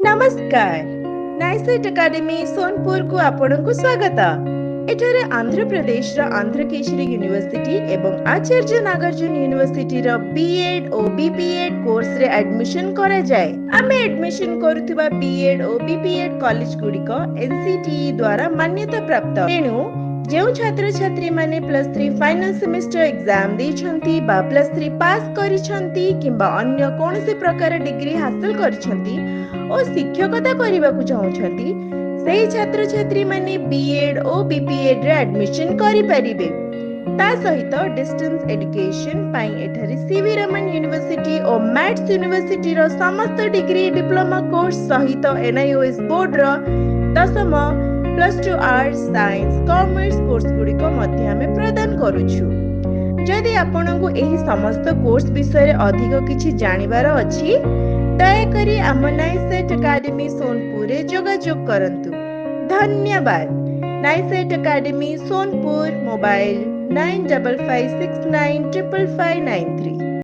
नमस्कार। नाइसेट एकेडमी सोनपुर को आपनको स्वागत। एठारे आंध्र प्रदेश रा आंध्र केशरी यूनिवर्सिटी एवं आचार्य नागार्जुन यूनिवर्सिटी रा बीएड और बीपीएड कोर्स रे एडमिशन करा जाए। आमे एडमिशन करुथिबा बीएड और बीपीएड कॉलेज गुड़िक एनसीटीई द्वारा मान्यता प्राप्त। तेणु जो छात्र छात्री माने +3 फाइनल सेमेस्टर एग्जाम देछंती बा +3 पास करिसंती किंबा अन्य कोनसे प्रकार डिग्री हासिल करिसंती और शिक्षकता करबाकू चाहूछंती सेही छात्र छात्री माने बीएड और बीपीएड रे एडमिशन करि परिबे। ता सहित डिस्टेंस एजुकेशन पाई एठारे सीवी रमन यूनिवर्सिटी और मैथ्स यूनिवर्सिटी रो समस्त डिग्री डिप्लोमा कोर्स सहित एनआईओएस बोर्ड रो 10th +2 arts science commerce course गुडी को मध्य हमें प्रदान करूछु। जदि आपनको एही समस्त कोर्स विषय रे अधिक किछि जानिबार अछि दयाकरी आम नाइसेट एकेडमी सोनपुर रे जोगाजोग करंतु। धन्यवाद। नाइसेट एकेडमी सोनपुर मोबाइल 9556955593।